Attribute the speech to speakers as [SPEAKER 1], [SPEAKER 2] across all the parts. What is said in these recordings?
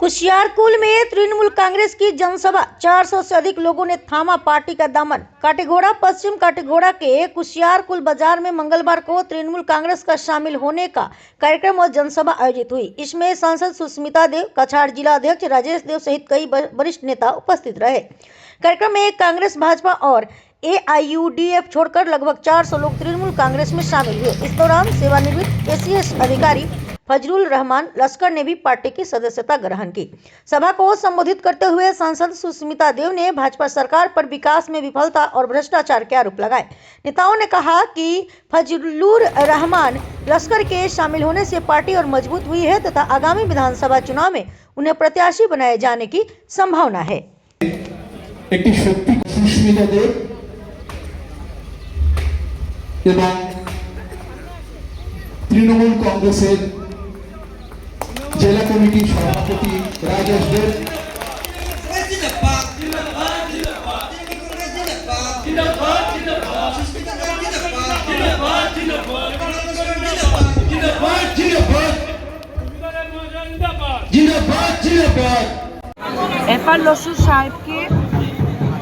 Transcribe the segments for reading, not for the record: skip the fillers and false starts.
[SPEAKER 1] कुशियारकुल में तृणमूल कांग्रेस की जनसभा, 400 से अधिक लोगों ने थामा पार्टी का दामन। काटेगोड़ा पश्चिम काटेगोड़ा के कुशियारकुल बाजार में मंगलवार को तृणमूल कांग्रेस का शामिल होने का कार्यक्रम और जनसभा आयोजित हुई। इसमें सांसद सुष्मिता देव, कछार जिला अध्यक्ष राजेश देव सहित कई वरिष्ठ नेता उपस्थित रहे। कार्यक्रम में कांग्रेस, भाजपा और AIUDF छोड़कर लगभग 400 लोग तृणमूल कांग्रेस में शामिल हुए। इस दौरान सेवानिवृत्त ACS अधिकारी फजलुल रहमान लश्कर ने भी पार्टी की सदस्यता ग्रहण की। सभा को संबोधित करते हुए सांसद सुष्मिता देव ने भाजपा सरकार पर विकास में विफलता और भ्रष्टाचार के आरोप लगाए। नेताओं ने कहा कि फजलुल रहमान लश्कर के शामिल होने से पार्टी और मजबूत हुई है तथा आगामी विधानसभा चुनाव में उन्हें प्रत्याशी बनाए जाने की संभावना है।
[SPEAKER 2] तृणमूल कांग्रेस जिला कमिटी सभापति राजेश देव,
[SPEAKER 3] এফআর লস্কর সাহেবকে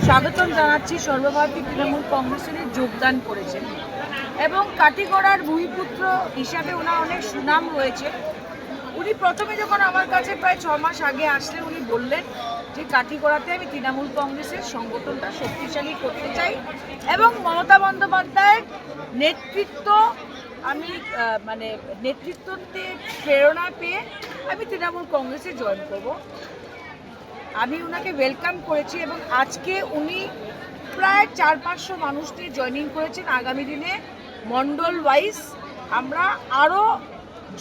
[SPEAKER 3] স্বাগতম জানাচ্ছি। সর্বভারতীয় তৃণমূল কংগ্রেসে যোগদান করেছেন এবং কাটিগড়ার ভূমিপুত্র হিসাবে ওনার অনেক সুনাম রয়েছে। উনি প্রথমে যখন আমার কাছে প্রায় 6 মাস আগে আসলেন, উনি বললেন যে কাটিগড়াতে আমি তৃণমূল কংগ্রেসের সংগঠনটা শক্তিশালী করতে চাই এবং মমতা বন্দ্যোপাধ্যায়ের নেতৃত্ব আমি নেতৃত্বতে প্রেরণা পেয়ে আমি তৃণমূল কংগ্রেসে জয়েন করব। আমি ওনাকে ওয়েলকাম করেছি এবং আজকে উনি প্রায় 400-500 মানুষ নিয়ে জয়েনিং করেছেন। আগামী দিনে মন্ডল ওয়াইজ আমরা আরও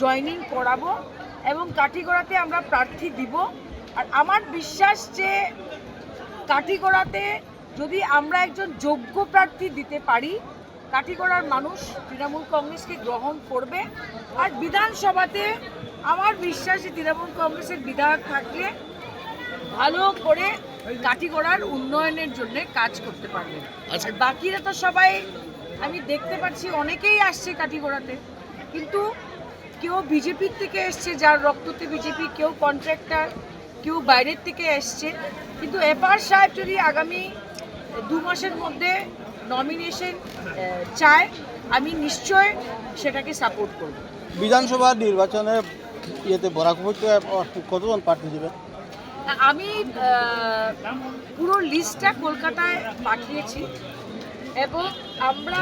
[SPEAKER 3] জয়েনিং করাবো এবং কাঠিগড়াতে আমরা প্রার্থী দিব। আর আমার বিশ্বাস যে কাঠিগড়াতে যদি আমরা একজন যোগ্য প্রার্থী দিতে পারি, কাঠিগড়ার মানুষ তৃণমূল কংগ্রেসকে গ্রহণ করবে। আর বিধানসভাতে আমার বিশ্বাস যে তৃণমূল কংগ্রেসের বিধায়ক থাকলে ভালো করে কাঠিগড়ার উন্নয়নের জন্য কাজ করতে পারবে। আর বাকিরা তো সবাই আমি দেখতে পাচ্ছি অনেকেই আসছে কাঠিগড়াতে, কিন্তু কেউ বিজেপির থেকে এসছে, যার রক্ততে বিজেপি, কেউ কন্ট্রাক্টর, কেউ বাইরের থেকে এসছে। কিন্তু এফআর সাহেব যদি আগামী 2 মাসের মধ্যে নমিনেশন চায়, আমি নিশ্চয় সেটাকে সাপোর্ট করব।
[SPEAKER 4] বিধানসভা নির্বাচনে বরাকপুরতে কতজন প্রার্থী দেবেন?
[SPEAKER 3] আমি পুরো লিস্টটা কলকাতায় পাঠিয়েছি এবং আমরা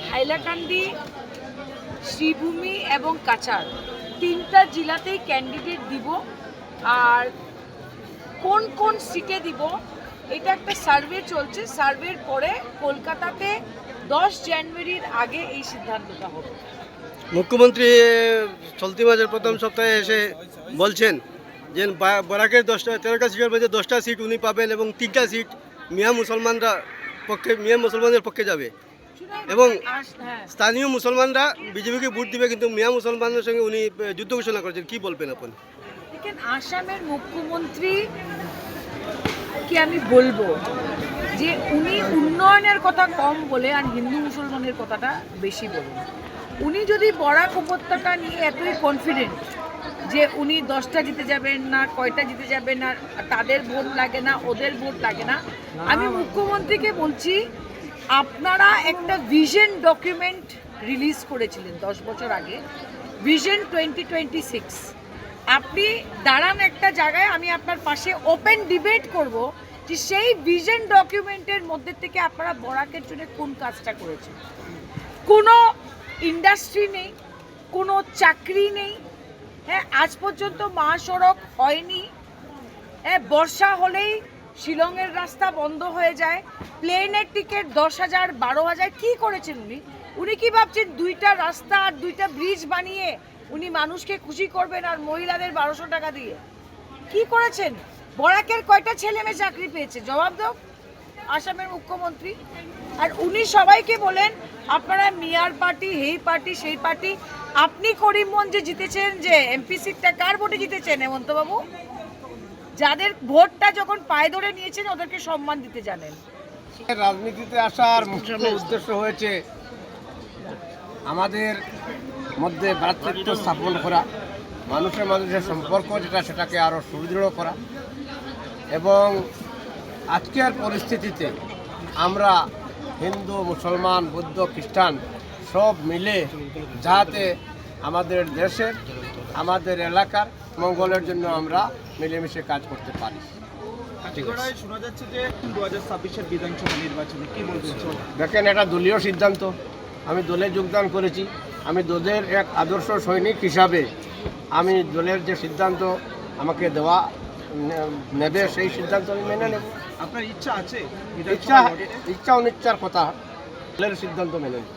[SPEAKER 3] হাইলাকান্দি, শ্রীভূমি এবং কাছাড় 3টা জেলাতেই ক্যান্ডিডেট দিব। আর কোন কোন সিটে দিব এটা একটা সার্ভে চলছে। সার্ভের পরে কলকাতাতে 10 জানুয়ারির আগে এই সিদ্ধান্তটা হবে।
[SPEAKER 4] মুখ্যমন্ত্রী চলতি মাসের প্রথম সপ্তাহে এসে বলছেন যে বরাকের 13টা সিটের মধ্যে 10টা সিট উনি পাবেন এবং 3টা সিট মিয়া মুসলমানদের পক্ষে যাবে এবং স্থানীয় মুসলমানরা বিজেপিকে ভোট দিবে, কিন্তু মিয়া মুসলমানদের সঙ্গে উনি যুদ্ধ ঘোষণা করেছেন। কি বলবেন আপনি?
[SPEAKER 3] দেখেন, আসামের মুখ্যমন্ত্রী কি আমি বলবো যে উনি উন্নয়নের কথা কম বলে আর হিন্দু মুসলমানের কথাটা বেশি বলেন। উনি যদি বরাক উপত্যকা নিয়ে এতই কনফিডেন্ট যে উনি 10টা জিতে যাবেন না, কয়টা জিতে যাবেন না, তাদের ভোট লাগে না, ওদের ভোট লাগে না, আমি মুখ্যমন্ত্রীকে বলছি আপনারা একটা ভিশন ডকুমেন্ট রিলিজ করেছিলেন 10 বছর আগে, ভিশন 2026। আপনি দাঁড়ান একটা জায়গায়, আমি আপনার পাশে ওপেন ডিবেট করব যে সেই ভিশন ডকুমেন্টের মধ্যে থেকে আপনারা বরাকের জন্য কোন কাজটা করেছেন। কোনো ইন্ডাস্ট্রি নেই, কোনো চাকরি নেই, হ্যাঁ, আজ পর্যন্ত মহাসড়ক হয়নি, হ্যাঁ, বর্ষা হলেই শিলংয়ের রাস্তা বন্ধ হয়ে যায়, প্লেনের টিকিট 10,000 12,000। কী করেছেন উনি? উনি কি ভাবছেন 2টা রাস্তা আর 2টা ব্রিজ বানিয়ে উনি মানুষকে খুশি করবেন আর মহিলাদের 1200 টাকা দিয়ে? কি করেছেন? বরাকের কয়টা ছেলে মেয়ে চাকরি পেয়েছে? জবাব দাও আসামের মুখ্যমন্ত্রী। আর উনি সবাইকে বলেন আপনারা মিয়ার পার্টি, হেই পার্টি, সেই পার্টি। আপনি করিমগঞ্জে জিতেছেন, যে MP সিটটা কার ভোটে জিতেছেন হেমন্তবাবু? যাদের ভোটটা যখন পায়ে ধরে নিয়েছেন ওদেরকে সম্মান দিতে জানেন।
[SPEAKER 5] রাজনীতিতে আসার মুখ্য উদ্দেশ্য হয়েছে আমাদের মধ্যে ভ্রাতৃত্ব স্থাপন করা, মানুষের মানুষের সম্পর্ক যেটা সেটাকে আরও সুদৃঢ় করা এবং আজকের পরিস্থিতিতে আমরা হিন্দু মুসলমান বৌদ্ধ খ্রিস্টান সব মিলে যাতে আমাদের দেশের আমাদের এলাকার মঙ্গলের জন্য আমরা মিলেমিশে কাজ করতে পারি।
[SPEAKER 6] কাটিগড়ায় শোনা যাচ্ছে যে 2026-এর বিধানসভা নির্বাচনে কি বলবেন?
[SPEAKER 5] দেখেন, এটা দলীয় সিদ্ধান্ত। আমি দলে যোগদান করেছি, আমি দলের এক আদর্শ সৈনিক হিসাবে আমি দলের যে সিদ্ধান্ত আমাকে দেওয়া নেবে সেই সিদ্ধান্ত আমি মেনে নেব।
[SPEAKER 6] আপনার ইচ্ছা আছে
[SPEAKER 5] ইচ্ছা অনিচ্ছার কথা, দলের সিদ্ধান্ত মেনে নেব।